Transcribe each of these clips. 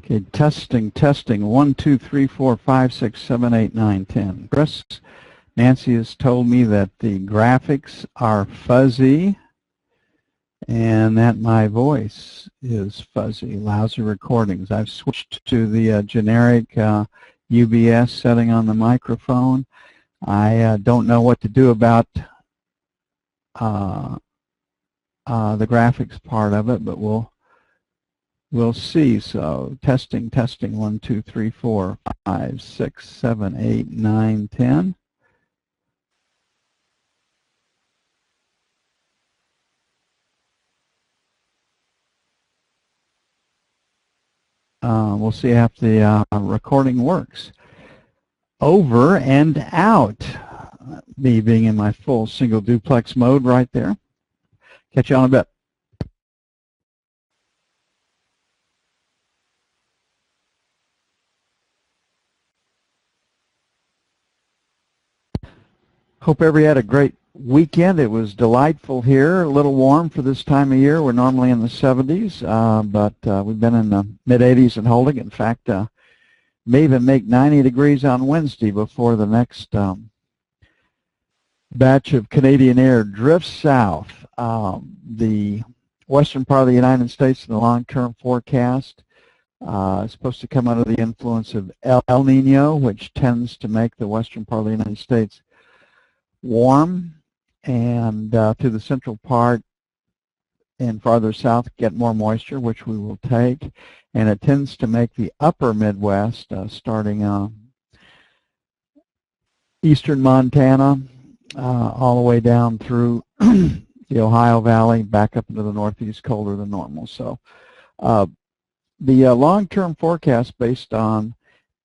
Okay, testing, testing. 1, 2, 3, 4, 5, 6, 7, 8, 9, 10. Chris, Nancy has told me that the graphics are fuzzy and that my voice is fuzzy. Lousy recordings. I've switched to the generic UBS setting on the microphone. I don't know what to do about the graphics part of it, but we'll see. So testing, testing, 1, 2, 3, 4, 5, 6, 7, 8, 9, 10. We'll see if the recording works. Over and out. Me being in my full single duplex mode right there. Catch you on a bit. Hope everybody had a great weekend. It was delightful here, a little warm for this time of year. We're normally in the 70s, but we've been in the mid-80s and holding. In fact, may even make 90 degrees on Wednesday before the next batch of Canadian air drifts south. The western part of the United States in the long-term forecast is supposed to come under the influence of El Nino, which tends to make the western part of the United States warm, and to the central part and farther south get more moisture, which we will take, and it tends to make the upper Midwest, starting eastern Montana, all the way down through the Ohio Valley, back up into the Northeast, colder than normal. So the long-term forecast based on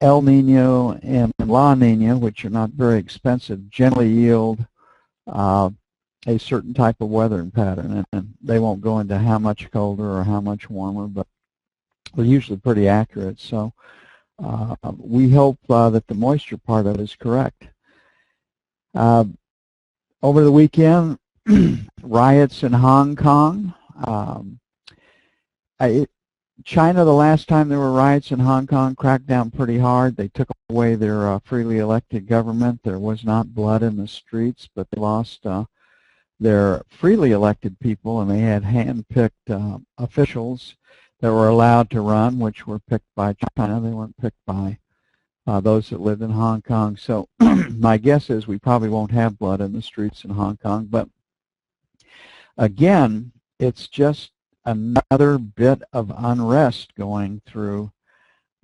El Nino and La Nina, which are not very expensive, generally yield a certain type of weather pattern, and they won't go into how much colder or how much warmer, but they're usually pretty accurate. So we hope that the moisture part of it is correct. Over the weekend, riots in Hong Kong. China, the last time there were riots in Hong Kong, cracked down pretty hard. They took away their freely elected government. There was not blood in the streets, but they lost their freely elected people, and they had hand-picked officials that were allowed to run, which were picked by China. They weren't picked by those that lived in Hong Kong. So my guess is we probably won't have blood in the streets in Hong Kong. But again, it's just another bit of unrest going through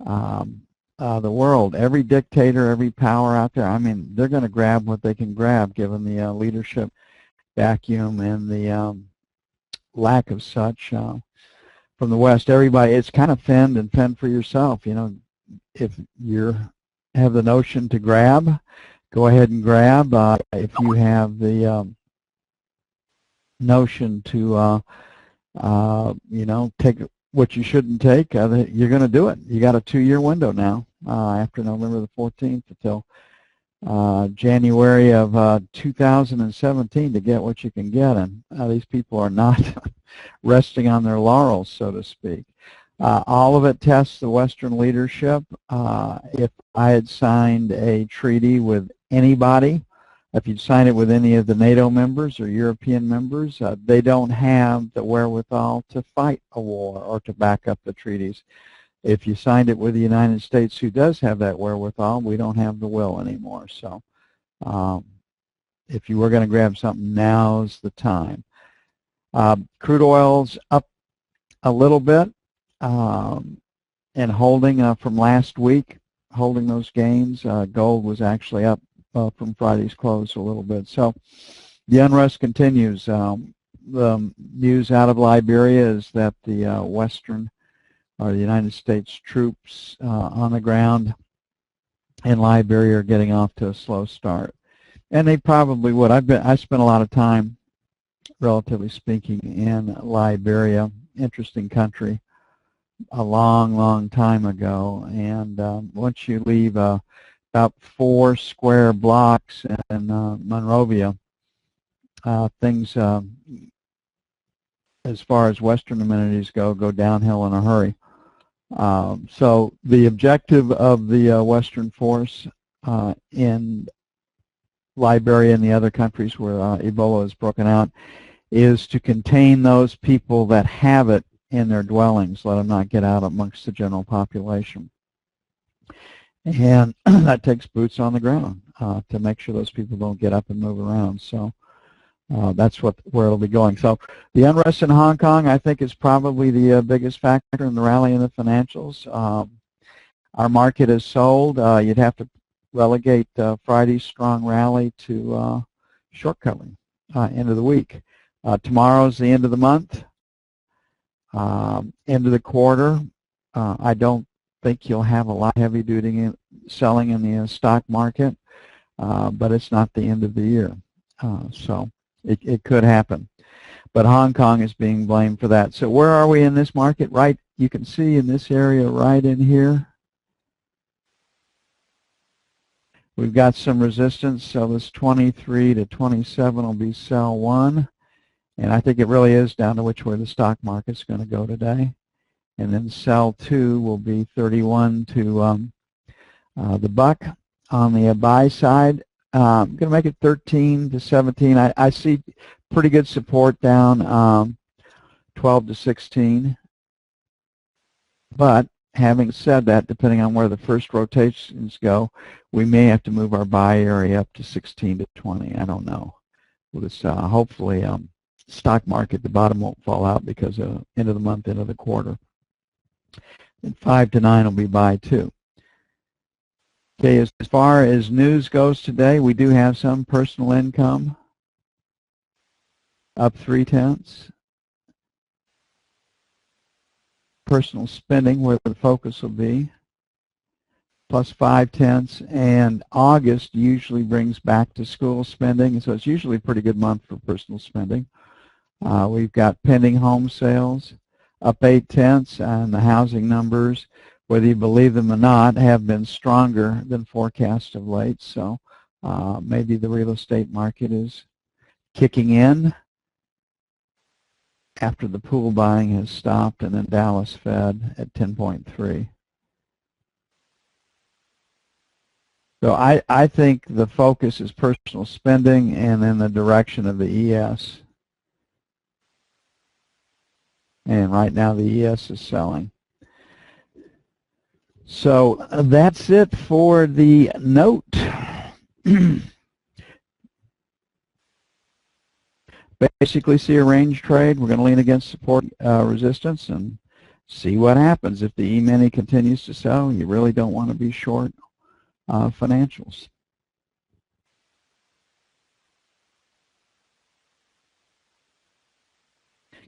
the world. Every dictator, every power out there, I mean, they're going to grab what they can grab given the leadership vacuum and the lack of such from the West. Everybody, it's kind of fend and fend for yourself. You know, if you have the notion to grab, go ahead and grab. If you have the notion to you know, take what you shouldn't take, you're going to do it. You got a 2-year window now after November the 14th until January of 2017 to get what you can get, and these people are not resting on their laurels, so to speak. All of it tests the Western leadership. If I had signed a treaty with anybody, if you'd sign it with any of the NATO members or European members, they don't have the wherewithal to fight a war or to back up the treaties. If you signed it with the United States, who does have that wherewithal, we don't have the will anymore. So if you were going to grab something, now's the time. Crude oil's up a little bit and holding from last week, holding those gains. Gold was actually up from Friday's close a little bit. So the unrest continues. The news out of Liberia is that the Western or the United States troops on the ground in Liberia are getting off to a slow start, and they probably would. I spent a lot of time, relatively speaking, in Liberia. Interesting country. A long time ago, and once you leave about 4 square blocks in Monrovia, things as far as Western amenities go downhill in a hurry. So the objective of the Western Force in Liberia and the other countries where Ebola is broken out is to contain those people that have it in their dwellings, let them not get out amongst the general population. And that takes boots on the ground to make sure those people don't get up and move around. So that's where it'll be going. So the unrest in Hong Kong, I think, is probably the biggest factor in the rally in the financials. Our market is sold. You'd have to relegate Friday's strong rally to short covering end of the week. Tomorrow's the end of the month, end of the quarter. I don't think you'll have a lot of heavy-duty selling in the stock market, but it's not the end of the year. So it could happen. But Hong Kong is being blamed for that. So where are we in this market? Right, you can see in this area right in here. We've got some resistance, so this 23 to 27 will be sell 1. And I think it really is down to which way the stock market's going to go today. And then sell 2 will be 31 to the buck. On the buy side, I'm going to make it 13 to 17. I see pretty good support down 12 to 16. But having said that, depending on where the first rotations go, we may have to move our buy area up to 16 to 20. I don't know. Well, this, hopefully, stock market, the bottom won't fall out because end of the month, end of the quarter. And 5 to 9 will be buy 2. Okay, as far as news goes today, we do have some personal income up 0.3. Personal spending, where the focus will be, plus 0.5. And August usually brings back to school spending, so it's usually a pretty good month for personal spending. We've got pending home sales up 0.8, and the housing numbers, whether you believe them or not, have been stronger than forecast of late. So maybe the real estate market is kicking in after the pool buying has stopped, and then Dallas Fed at 10.3. So I think the focus is personal spending and then the direction of the ES. And right now the ES is selling. So that's it for the note. Basically see a range trade. We're going to lean against support resistance and see what happens. If the E-mini continues to sell, you really don't want to be short financials.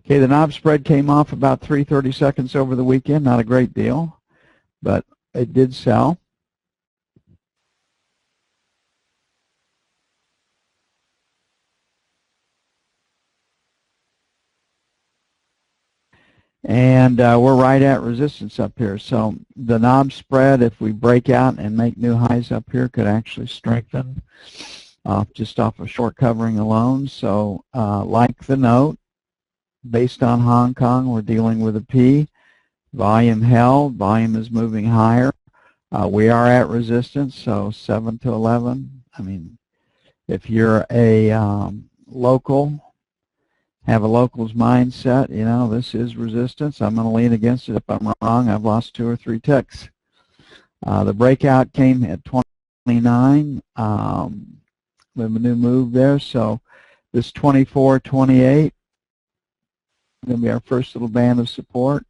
Okay, the knob spread came off about 3/32 over the weekend. Not a great deal, but it did sell. And we're right at resistance up here. So the knob spread, if we break out and make new highs up here, could actually strengthen just off of short covering alone. So like the note, based on Hong Kong, we're dealing with a P. Volume held. Volume is moving higher. We are at resistance, so 7 to 11. I mean, if you're a local, have a local's mindset, you know, this is resistance. I'm going to lean against it. If I'm wrong, I've lost 2 or 3 ticks. The breakout came at 29. We have a new move there, so this 24, 28 is going to be our first little band of support.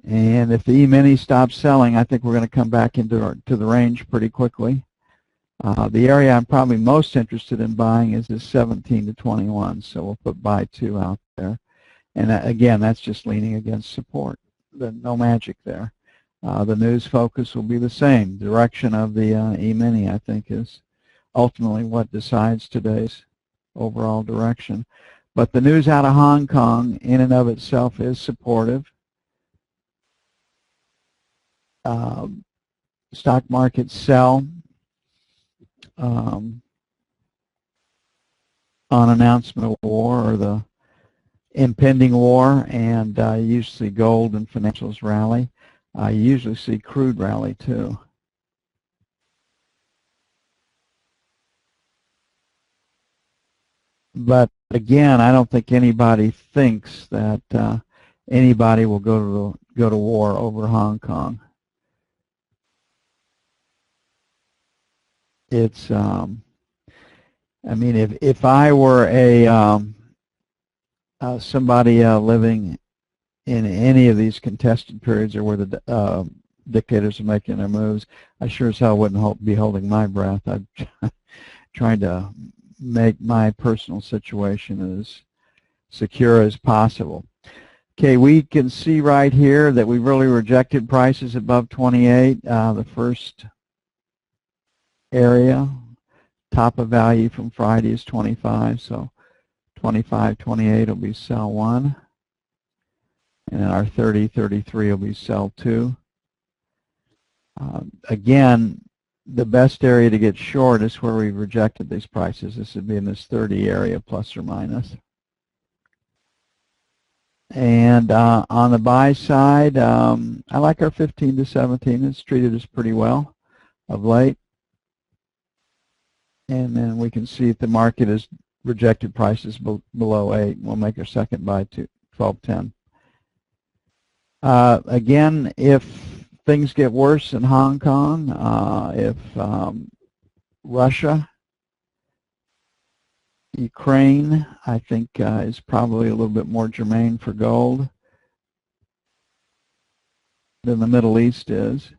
And if the E-mini stops selling, I think we're going to come back into the range pretty quickly. The area I'm probably most interested in buying is this 17 to 21, so we'll put buy 2 out there. And again, that's just leaning against support. No magic there. The news focus will be the same. Direction of the E-mini, I think, is ultimately what decides today's overall direction. But the news out of Hong Kong in and of itself is supportive. Stock markets sell on announcement of war or the impending war, and usually gold and financials rally. You usually see crude rally too. But again, I don't think anybody thinks that anybody will go to war over Hong Kong. It's I mean, if I were somebody living in any of these contested periods or where the dictators are making their moves, I sure as hell wouldn't be holding my breath. I'm trying to make my personal situation as secure as possible. Okay, we can see right here that we've really rejected prices above 28. The first area, top of value from Friday is 25, so 25, 28 will be sell 1. And then our 30, 33 will be sell 2. Again, the best area to get short is where we've rejected these prices. This would be in this 30 area, plus or minus. And on the buy side, I like our 15 to 17. It's treated us pretty well of late. And then we can see if the market has rejected prices below 8. We'll make our second buy to 12.10. Again, if things get worse in Hong Kong, if Russia, Ukraine, I think is probably a little bit more germane for gold than the Middle East is,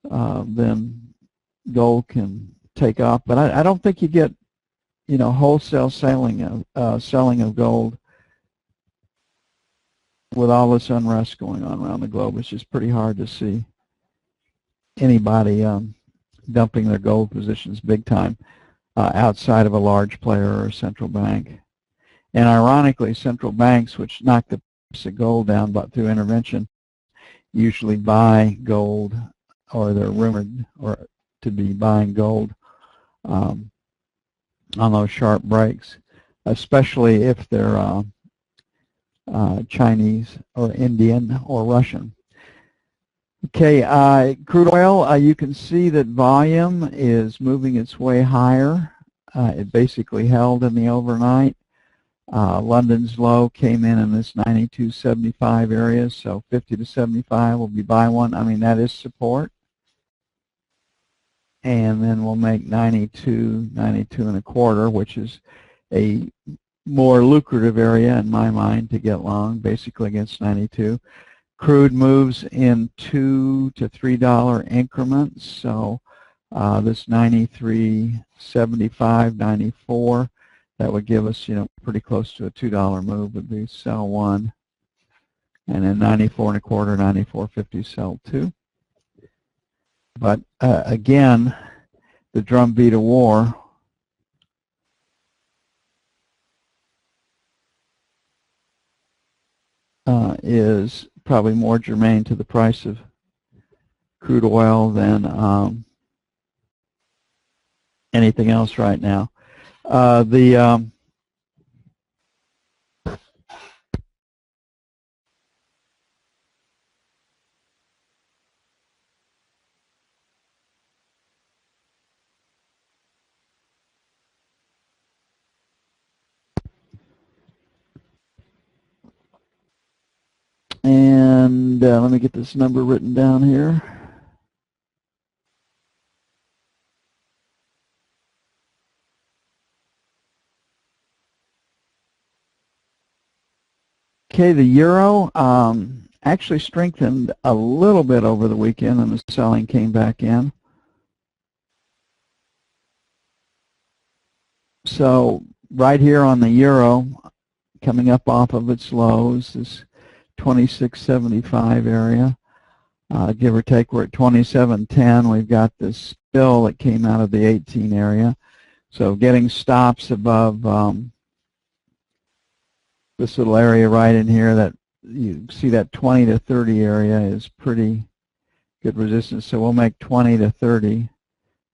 then gold can take off. But I don't think you get, wholesale selling of gold with all this unrest going on around the globe. It's just pretty hard to see anybody dumping their gold positions big time outside of a large player or a central bank. And ironically, central banks, which knock the price of gold down but through intervention, usually buy gold, or they're rumored to be buying gold on those sharp breaks, especially if they're Chinese or Indian or Russian. Okay, crude oil, you can see that volume is moving its way higher. It basically held in the overnight. London's low came in this 92.75 area, so 50 to 75 will be buy one. I mean, that is support. And then we'll make 92, 92 and a quarter, which is a more lucrative area in my mind to get long, basically against 92. Crude moves in $2 to $3 increments, so this 93.75, 94, that would give us, pretty close to a $2 move would be sell 1, and then 94 and a quarter, 94.50 sell 2. But again, the drumbeat of war is probably more germane to the price of crude oil than anything else right now. And let me get this number written down here. Okay, the euro actually strengthened a little bit over the weekend, and the selling came back in. So right here on the euro, coming up off of its lows, this 26.75 area, give or take. We're at 27.10. We've got this spill that came out of the 18 area. So getting stops above this little area right in here, that you see that 20 to 30 area is pretty good resistance. So we'll make 20 to 30,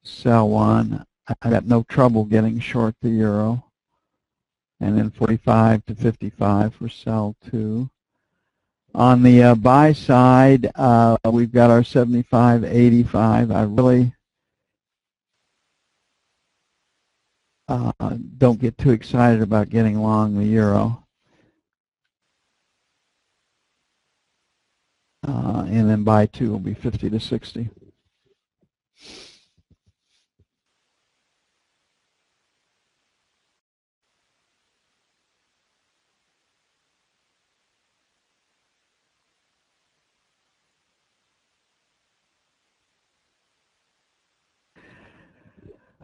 sell 1. I got no trouble getting short the euro. And then 45 to 55 for sell 2. On the buy side, we've got our 75.85. I really don't get too excited about getting long the euro. And then buy 2 will be 50 to 60.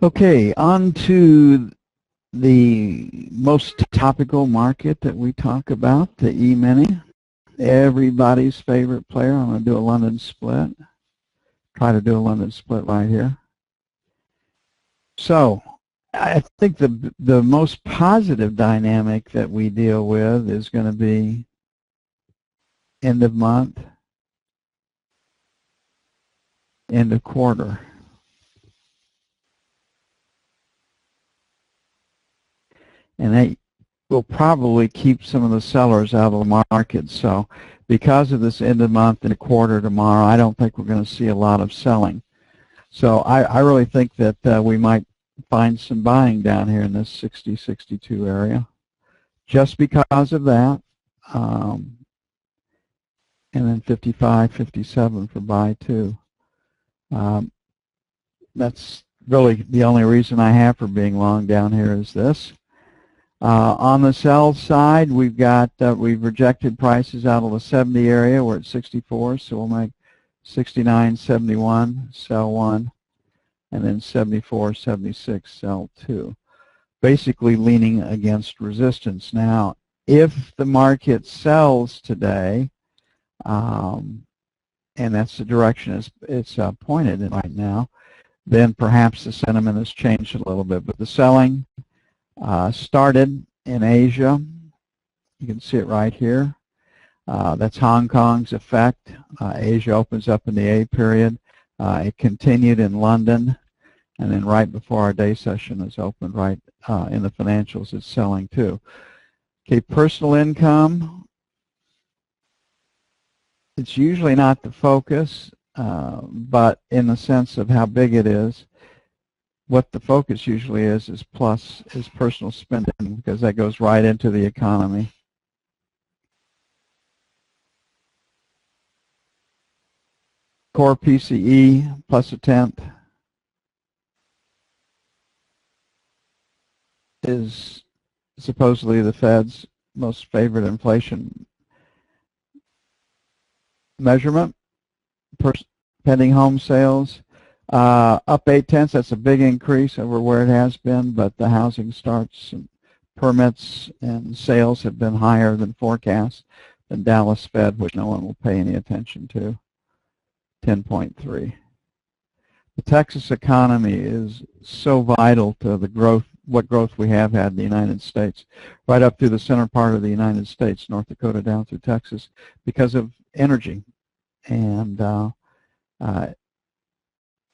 Okay, on to the most topical market that we talk about, the E-mini. Everybody's favorite player. I'm going to do a London split. Try to do a London split right here. So I think the most positive dynamic that we deal with is going to be end of month, end of quarter. And that will probably keep some of the sellers out of the market. So because of this end of month and a quarter tomorrow, I don't think we're going to see a lot of selling. So I really think that we might find some buying down here in this 60, 62 area just because of that. And then 55, 57 for buy 2. That's really the only reason I have for being long down here is this. On the sell side, we've got we've rejected prices out of the 70 area. We're at 64, so we'll make 69, 71, sell 1, and then 74, 76, sell 2. Basically leaning against resistance. Now, if the market sells today, and that's the direction it's pointed in right now, then perhaps the sentiment has changed a little bit. But the selling started in Asia. You can see it right here. That's Hong Kong's effect. Asia opens up in the A period. It continued in London, and then right before our day session is opened, right in the financials, it's selling too. Okay, personal income. It's usually not the focus, but in the sense of how big it is, what the focus usually is personal spending, because that goes right into the economy. Core PCE plus a tenth is supposedly the Fed's most favorite inflation measurement. Pending home sales up 0.8. That's a big increase over where it has been, but the housing starts and permits and sales have been higher than forecast. The Dallas Fed, which no one will pay any attention to, 10.3. The Texas economy is so vital to the growth, what growth we have had in the United States, right up through the center part of the United States, North Dakota down through Texas, because of energy. And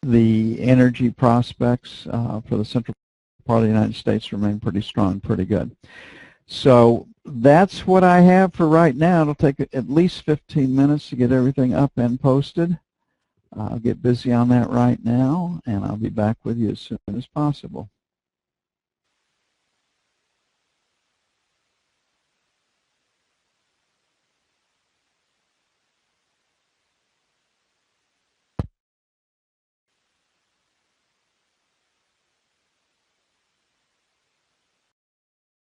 the energy prospects for the central part of the United States remain pretty strong, pretty good. So that's what I have for right now. It'll take at least 15 minutes to get everything up and posted. I'll get busy on that right now, and I'll be back with you as soon as possible.